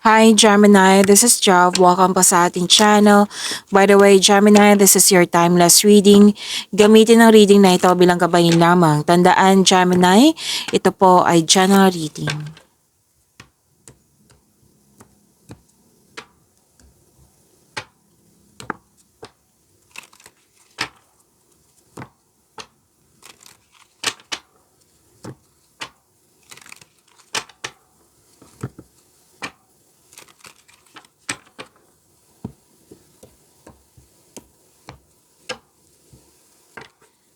Hi Gemini, this is Jav. Welcome po sa ating channel. By the way, Gemini, this is your timeless reading. Gamitin ang reading na ito bilang gabayin lamang. Tandaan, Gemini, ito po ay general reading.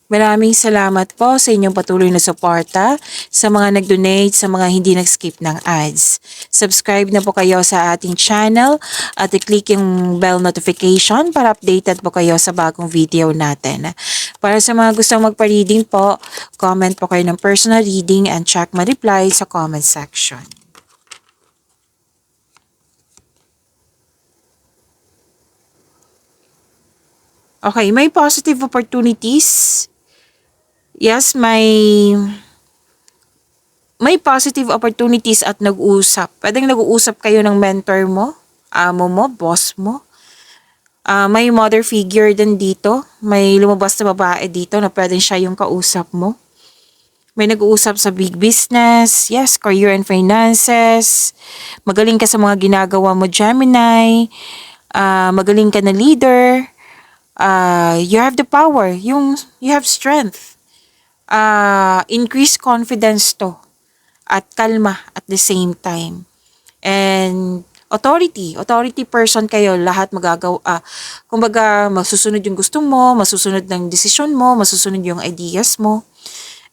Maraming salamat po sa inyong patuloy na suporta, sa mga nag-donate, sa mga hindi nag-skip ng ads. Subscribe na po kayo sa ating channel at i-click yung bell notification para updated po kayo sa bagong video natin. Para sa mga gustong magpa-reading po, comment po kayo ng personal reading and check my reply sa comment section. Okay, may positive opportunities. Yes, may positive opportunities at nag-uusap. Pwedeng nag-uusap kayo ng mentor mo, amo mo, boss mo. May mother figure din dito. May lumabas na babae dito na pwedeng siya yung kausap mo. May nag-uusap sa big business, yes, career and finances. Magaling ka sa mga ginagawa mo, Gemini. Magaling ka na leader. You have the power. You have strength. Increase confidence to at kalma at the same time. And authority person kayo, lahat magagawa, kumbaga masusunod yung gusto mo, masusunod ng desisyon mo, masusunod yung ideas mo.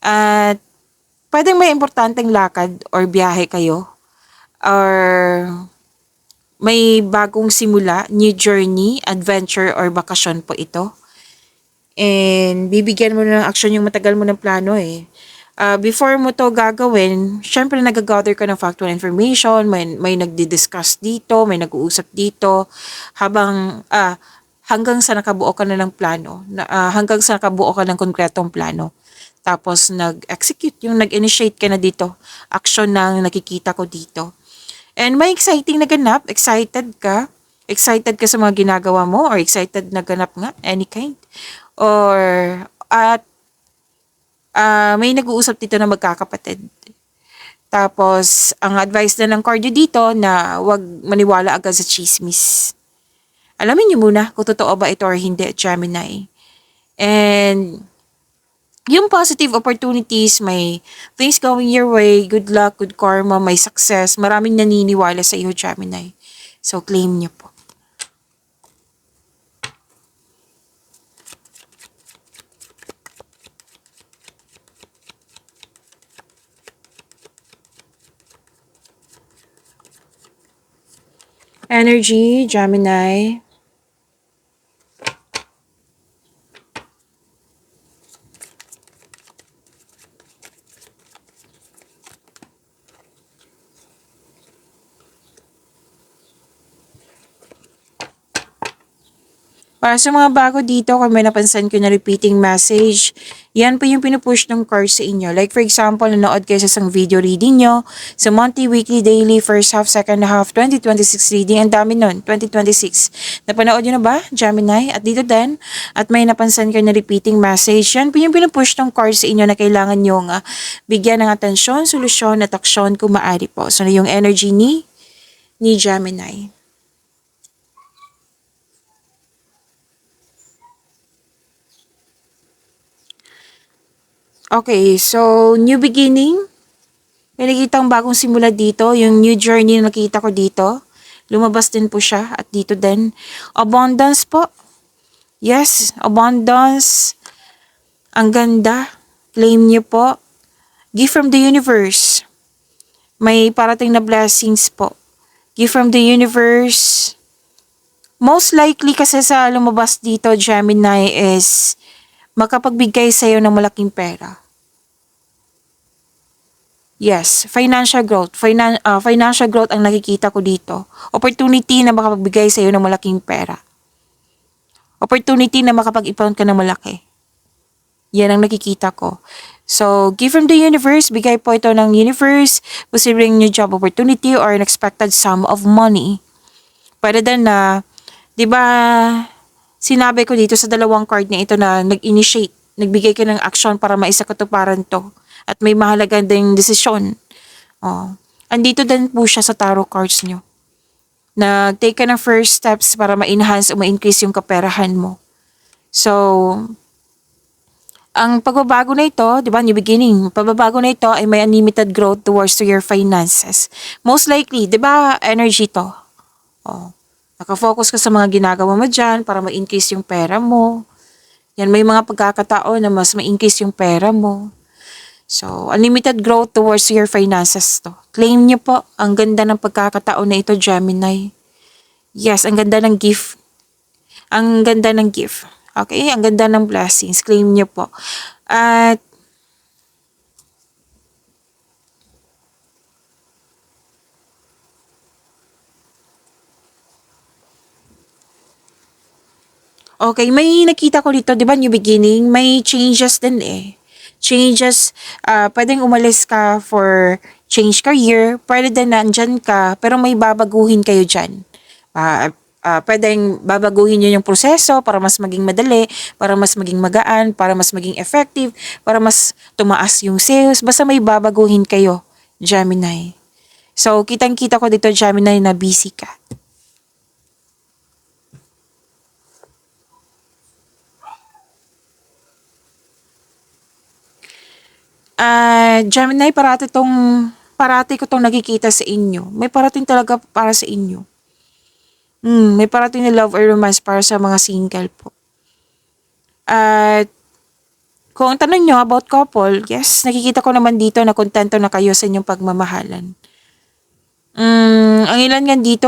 At pwedeng may importanteng lakad or biyahe kayo or may bagong simula, new journey, adventure or bakasyon po ito. And bibigyan mo na ng action yung matagal mo ng plano eh. Before mo to gagawin, syempre nag-gather ka ng factual information, may nagdi-discuss dito, may nag-uusap dito, hanggang sa nakabuo ka na ng plano, hanggang sa nakabuo ka ng konkretong plano. Tapos nag-execute, yung nag-initiate ka na dito, action na nakikita ko dito. And may exciting na ganap, excited ka sa mga ginagawa mo or excited na ganap nga, any kind. Or may nag-uusap dito na magkakapatid. Tapos, ang advice na ng cardio dito na huwag maniwala agad sa chismis. Alamin niyo muna kung totoo ba ito or hindi, Gemini. And yung positive opportunities, may things going your way, good luck, good karma, may success, maraming naniniwala sa iyo, Gemini. So, claim niyo po. Energy, Gemini. Para sa mga bago dito, kung may napansin ko na repeating message, yan po yung pinupush ng cards sa inyo. Like for example, nanood kayo sa isang video reading nyo, sa monthly, weekly, daily, first half, second half, 2026 reading, ang dami nun, 2026. Napanood nyo na ba, Gemini? At dito din, at may napansin ko na repeating message, yan po yung pinupush ng cards sa inyo na kailangan nyo bigyan ng atensyon, solusyon, at aksyon kung maaari po. So, yung energy ni Gemini. Okay, so new beginning. May nakitang bagong simula dito. Yung new journey na nakita ko dito. Lumabas din po siya. At dito din. Abundance po. Yes, abundance. Ang ganda. Claim niyo po. Gift from the universe. May parating na blessings po. Gift from the universe. Most likely kasi sa lumabas dito, Gemini, is makapagbigay sa'yo ng malaking pera. Yes, financial growth. Financial growth ang nakikita ko dito. Opportunity na makapagbigay sa iyo ng malaking pera. Opportunity na makapag-ipon ka ng malaki. Yan ang nakikita ko. So, gift from the universe, bigay po ito ng universe, posibleng new job opportunity or unexpected sum of money. Pwede din na, di ba, sinabi ko dito sa dalawang card na ito na nag-initiate, nagbigay ka ng action para maisakatuparan to. At may mahalaga ding desisyon. Oh. Andito din po siya sa tarot cards nyo. Nag-take ka ng first steps para ma-enhance o ma-increase yung kaperahan mo. So, ang pagbabago na ito, di ba, new beginning, pagbabago na ito ay may unlimited growth towards to your finances. Most likely, di ba, energy to. Oh. Nakafocus ka sa mga ginagawa mo dyan para ma-increase yung pera mo. Yan, may mga pagkakataon na mas ma-increase yung pera mo. So, unlimited growth towards your finances to. Claim niyo po, ang ganda ng pagkakataon na ito, Gemini. Yes, ang ganda ng gift. Ang ganda ng gift. Okay, ang ganda ng blessings. Claim niyo po. At okay, may nakita ko dito, 'di ba, new beginning, may changes din eh. Changes, pwedeng umalis ka for change career, pwede din nandyan ka, pero may babaguhin kayo dyan. Pwedeng babaguhin nyo yung proseso para mas maging madali, para mas maging magaan, para mas maging effective, para mas tumaas yung sales. Basta may babaguhin kayo, Gemini. So, kitang-kita ko dito, Gemini, na busy ka. Gemini, parati ko tong nakikita sa inyo. May parating talaga para sa inyo. May parating na love or romance para sa mga single po. At kung ang tanong nyo about couple, yes, nakikita ko naman dito na kontento na kayo sa inyong pagmamahalan. Ang ilan nga dito,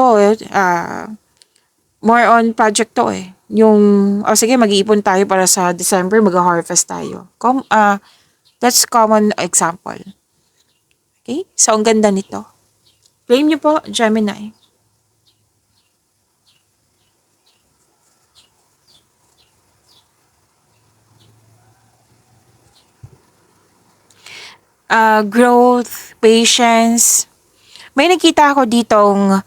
more on project to eh. Yung, sige, mag-iipon tayo para sa December, mag-harvest tayo. That's common example. Okay? So, ang ganda nito. Claim nyo po, Gemini. Growth, patience. May nakita ako ditong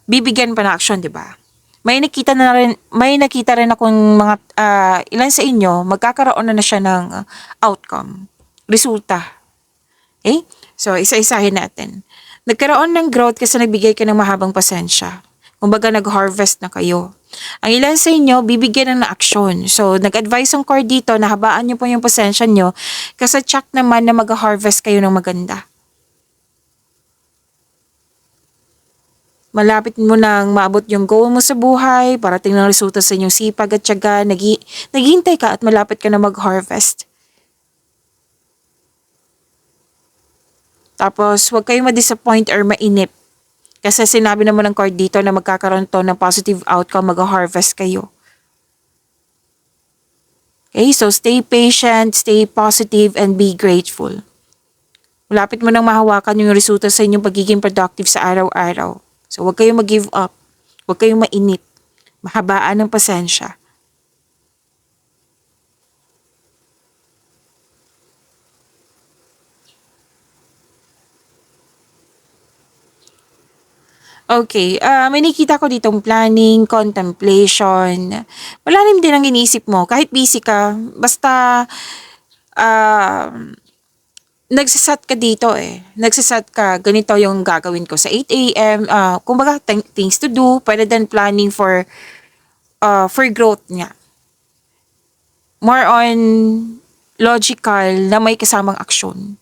bibigyan pa ng action, 'di ba? May nakita rin akong mga ilan sa inyo magkakaroon na siya ng outcome, resulta. Okay? So, isa-isahin natin. Nagkaroon ng growth kasi nagbigay ka ng mahabang pasensya. Kumbaga, nag-harvest na kayo. Ang ilan sa inyo, bibigyan ng aksyon. So, nag-advise ang card dito na habaan nyo po yung pasensya nyo kasi check naman na mag-harvest kayo ng maganda. Malapit mo nang maabot yung goal mo sa buhay, parating ng resulta sa inyong sipag at tiyaga, naghihintay ka at malapit ka na mag-harvest. Tapos, huwag kayong ma-disappoint or mainip. Kasi sinabi naman ng card dito na magkakaroon to ng positive outcome, mag-harvest kayo. Okay, so stay patient, stay positive, and be grateful. Malapit mo nang mahawakan yung resulta sa inyong pagiging productive sa araw-araw. So huwag kayong mag-give up. Huwag kayong mainip. Mahabaan ng pasensya. Okay, may nakita ko ditong planning, contemplation. Malalim din ang iniisip mo. Kahit busy ka, basta uh, nagsasat ka dito eh. Nagsasat ka, ganito yung gagawin ko sa 8 a.m. Kumbaga, things to do. Pwede din planning for growth niya. More on logical na may kasamang aksyon.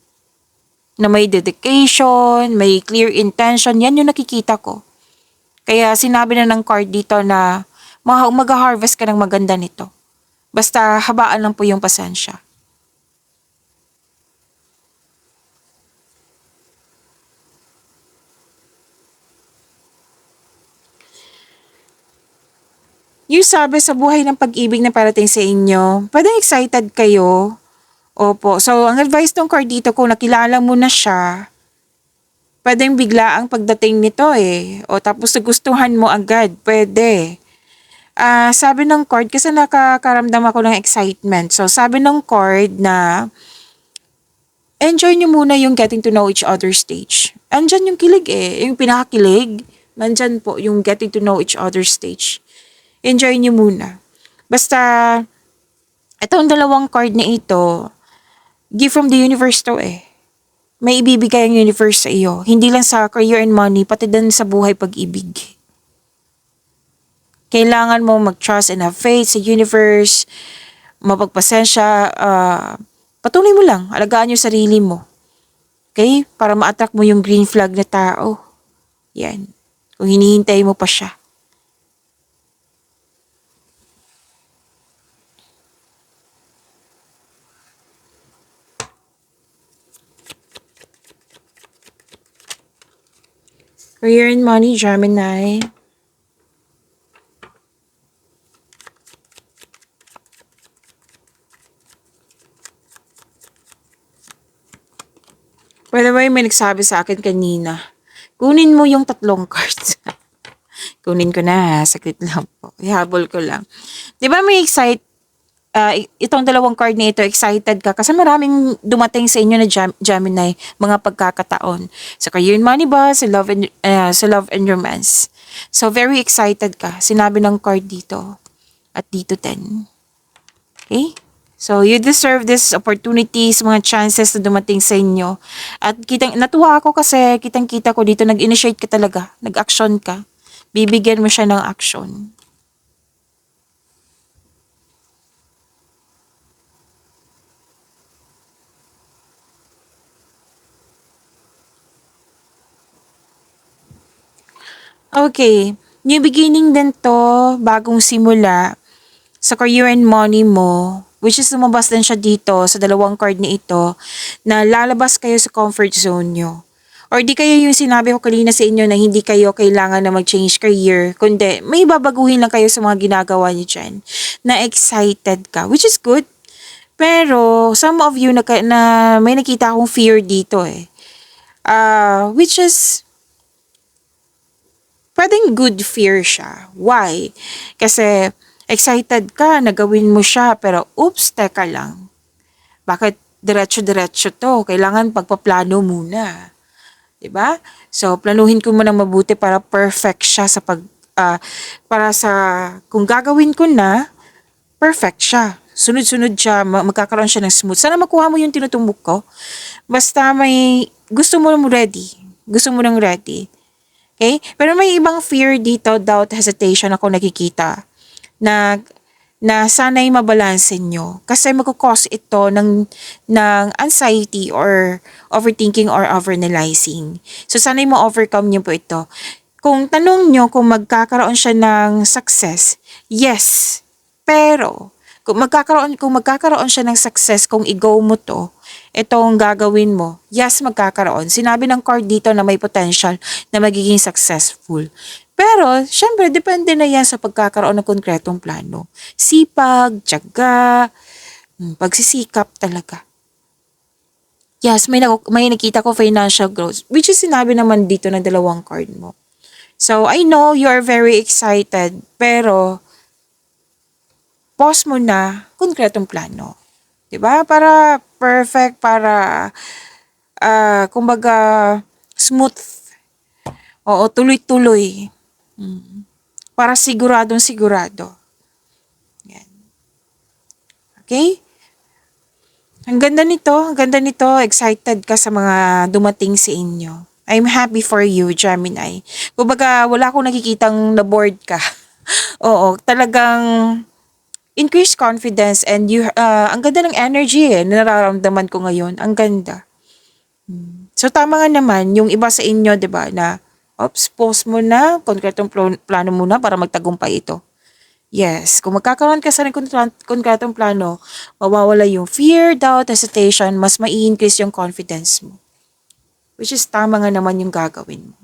Na may dedication, may clear intention, yan yung nakikita ko. Kaya sinabi na ng card dito na mag-harvest ka ng maganda nito. Basta habaan lang po yung pasensya. Yung sabi sa buhay ng pag-ibig na parating sa inyo, pwedeng excited kayo. Opo. So, ang advice ng card dito, kung nakilala mo na siya, pwedeng bigla ang pagdating nito eh. O tapos nagustuhan mo agad, pwede. Sabi ng card, kasi nakakaramdam ako ng excitement. So, sabi ng card na enjoy nyo muna yung getting to know each other stage. Andyan yung kilig eh. Yung pinakakilig, nandyan po yung getting to know each other stage. Enjoy nyo muna. Basta, itong dalawang card na ito, gift from the universe to eh. May ibibigay ang universe sa iyo. Hindi lang sa career and money, pati din sa buhay pag-ibig. Kailangan mo mag-trust and have faith sa universe, mapagpasensya, patuloy mo lang, alagaan yung sarili mo. Okay? Para ma-attract mo yung green flag na tao. Yan. Kung hinihintay mo pa siya. Career and money, Gemini. By the way, may nagsabi sa akin kanina, kunin mo yung tatlong cards. Kunin ko na, sakit lang po. Ihabol ko lang. Di ba may itong dalawang card na ito, excited ka kasi maraming dumating sa inyo na Gemini, mga pagkakataon. Sa career and money ba, sa love and romance. So, very excited ka. Sinabi ng card dito. At dito 10. Okay? So, you deserve this opportunities, mga chances na dumating sa inyo. At natuwa ako kasi kitang-kita ko dito, nag-initiate ka talaga, nag-action ka. Bibigyan mo siya ng action. Okay, new beginning din to, bagong simula sa career and money mo, which is lumabas din siya dito sa dalawang card na ito, na lalabas kayo sa comfort zone nyo. Or di kayo yung sinabi ko kanina sa inyo na hindi kayo kailangan na mag-change career, kundi may babaguhin lang kayo sa mga ginagawa niyo dyan, na excited ka, which is good. Pero, some of you na may nakita akong fear dito eh. Which is, pwedeng good fear siya. Why? Kasi, excited ka na gawin mo siya, pero oops, teka lang. Bakit diretso-diretso to? Kailangan pagpaplano muna. 'Di ba? So, planuhin ko muna mabuti para perfect siya para sa kung gagawin ko na, perfect siya. Sunod-sunod siya, magkakaroon siya ng smooth. Sana makuha mo yung tinutumbok ko. Basta may gusto mo ready. Gusto mo nang ready. Okay? Pero may ibang fear dito, doubt, hesitation ako nakikita na sana'y mabalansin nyo. Kasi magkukause ito ng anxiety or overthinking or overanalyzing. So, sana'y ma-overcome nyo po ito. Kung tanong nyo kung magkakaroon siya ng success, yes. Pero, kung magkakaroon siya ng success kung i-go mo to, itong gagawin mo, yes, magkakaroon. Sinabi ng card dito na may potential na magiging successful. Pero, syempre, depende na yan sa pagkakaroon ng konkretong plano. Sipag, tiyaga, pagsisikap talaga. Yes, may nakita ko financial growth, which is sinabi naman dito ng dalawang card mo. So, I know you are very excited, pero pause mo na konkretong plano. 'Di ba? Para perfect, para kumbaga smooth. Oo, tuloy-tuloy. Para siguradong sigurado. Yan. Okay? Ang ganda nito, excited ka sa mga dumating sa inyo. I'm happy for you, Gemini. Kumbaga, wala akong nakikitang na-bored ka. Oo, talagang increase confidence and ang ganda ng energy na nararamdaman ko ngayon. Ang ganda. So, tama nga naman, yung iba sa inyo, di ba, na, pause mo na, konkretong plano muna para magtagumpay ito. Yes, kung magkakaroon ka sa konkretong plano, mawawala yung fear, doubt, hesitation, mas mai-increase yung confidence mo. Which is tama nga naman yung gagawin mo.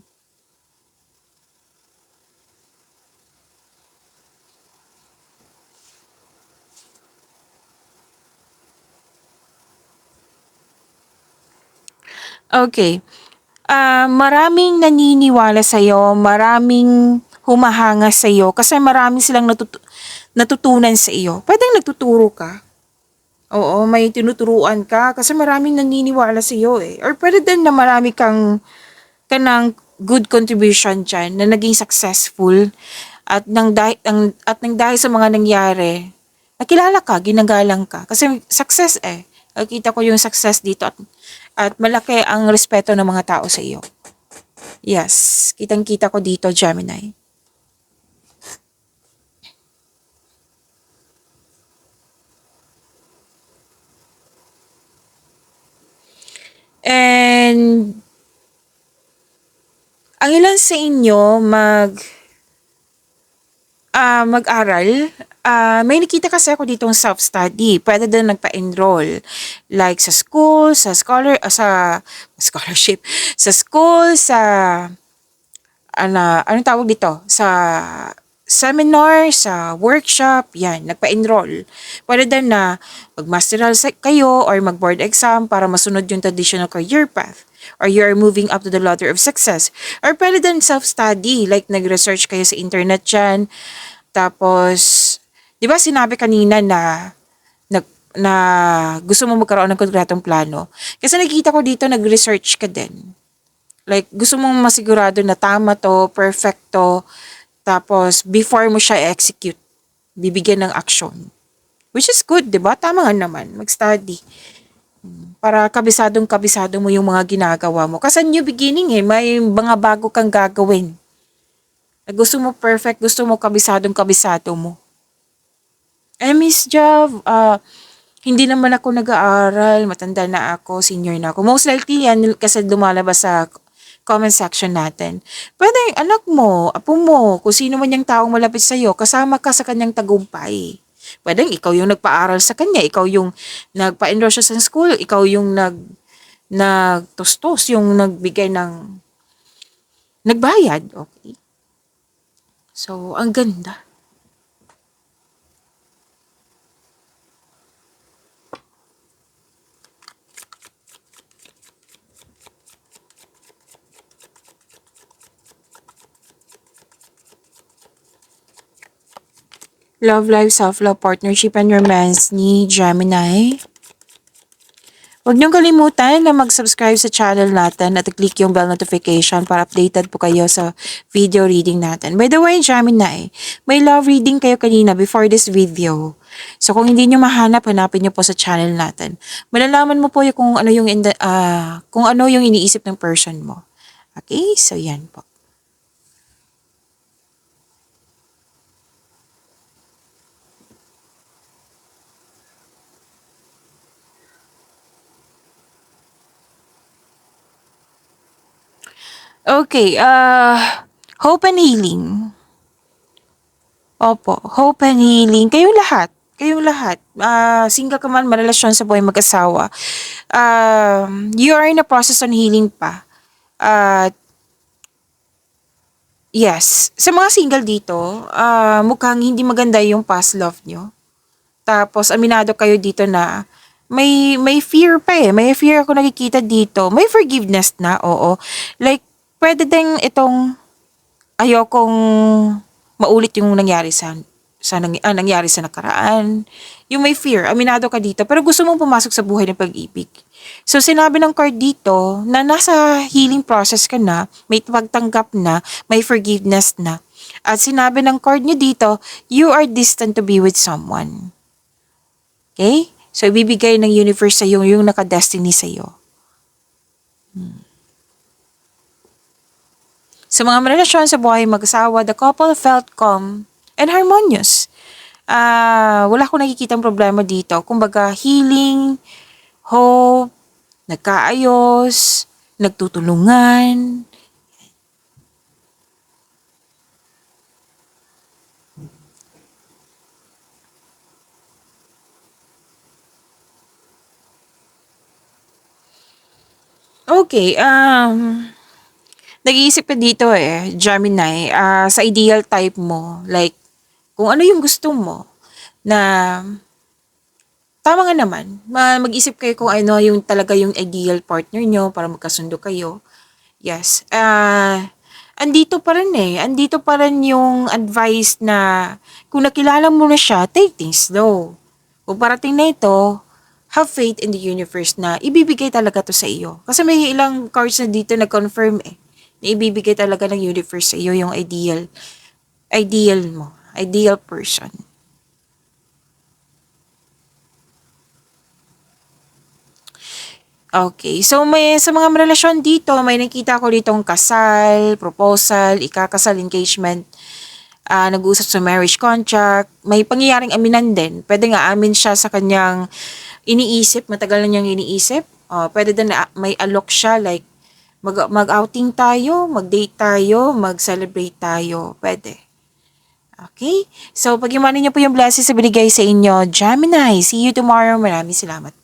Okay. Maraming naniniwala sa'yo, maraming humahanga sa iyo kasi marami silang natutunan sa iyo. Pwedeng nagtuturo ka. Oo, may tinuturuan ka kasi maraming naniniwala sa iyo eh. Or pwede din na marami kanang good contribution dyan na naging successful at nang dahil sa mga nangyari, nakilala ka, ginagalang ka. Kasi success eh. Nakita ko yung success dito at malaki ang respeto ng mga tao sa iyo. Yes, kitang-kita ko dito, Gemini. And ang ilan sa inyo mag-aral, may nakita kasi ako ditong self-study. Pwede din nagpa-enroll. Like sa school, sa scholarship, sa school, sa anong tawag dito? Sa seminar, sa workshop, yan, nagpa-enroll. Pwede din na mag-masteral kayo or mag-board exam para masunod yung traditional career path. Or you're moving up to the ladder of success. Or pwede din self-study, like nag-research kayo sa internet dyan. Tapos, di ba sinabi kanina na gusto mo magkaroon ng konkretong plano? Kasi nakita ko dito, nag-research ka din. Like, gusto mong masigurado na tama to, perfecto, tapos before mo siya execute, bibigyan ng action. Which is good, di ba? Tama nga naman, mag-study. Para kabisado mo yung mga ginagawa mo. Kasi new beginning eh, may mga bago kang gagawin. Gusto mo perfect, gusto mo kabisado mo. Miss Jav, hindi naman ako nag-aaral, matanda na ako, senior na ako. Most likely yan kasi lumalabas sa comment section natin. Pwede anak mo, apo mo, kung sino man yung taong malapit sa'yo, kasama ka sa kanyang tagumpay. Pwede ikaw yung nagpaaral sa kanya, ikaw yung nagpa-enroll siya sa school, ikaw yung nagtustos, yung nagbigay ng nagbayad, okay? So, ang ganda. Love life, self-love, partnership, and romance ni Gemini. Huwag niyong kalimutan na mag-subscribe sa channel natin at i-click yung bell notification para updated po kayo sa video reading natin. By the way, Gemini, may love reading kayo kanina before this video. So kung hindi niyo mahanap, hanapin niyo po sa channel natin. Malalaman mo po yung kung ano yung iniisip ng person mo. Okay? So yan po. Okay, hope and healing. Opo, hope and healing. Kayong lahat. Single ka man, marelasyon sa buhay mag-asawa. You are in a process on healing pa. Yes, sa mga single dito, mukhang hindi maganda yung past love nyo. Tapos, aminado kayo dito na may fear pa eh. May fear ako nakikita dito. May forgiveness na, oo. Like, pwede ding itong ayokong maulit yung nangyari sa nakaraan. Yung may fear, aminado ka dito, pero gusto mong pumasok sa buhay ng pag-ibig. So, sinabi ng card dito na nasa healing process ka na, may pagtanggap na, may forgiveness na. At sinabi ng card nyo dito, you are destined to be with someone. Okay? So, ibibigay ng universe sa'yo yung naka-destiny sa'yo. Sa mga relasyon sa buhay mag-asawa, the couple felt calm and harmonious. Wala akong nakikitang problema dito. Kumbaga, healing, hope, nagkaayos, nagtutulungan. Okay, nag-iisip ka dito eh, Gemini, sa ideal type mo, like, kung ano yung gusto mo, na, tama nga naman, mag-isip kayo kung ano yung talaga yung ideal partner nyo para magkasundo kayo. Yes, andito pa rin eh. Andito pa rin yung advice na kung nakilala mo na siya, take things slow. Kung parating na ito, have faith in the universe na ibibigay talaga to sa iyo. Kasi may ilang cards na dito na-confirm eh. Na ibibigay talaga ng universe sa iyo yung ideal mo. Ideal person. Okay. So, may sa mga relasyon dito, may nakita ko ditong kasal, proposal, ikakasal, engagement, nag-uusap sa marriage contract, may pangyayaring aminan din. Pwede nga amin siya sa kanyang iniisip, matagal na niyang iniisip. Pwede din na may alok siya, like, mag-outing tayo, mag-date tayo, mag-celebrate tayo. Pwede. Okay? So, pag-imanin niyo po yung blessings sa binigay sa inyo, Gemini. See you tomorrow. Maraming salamat.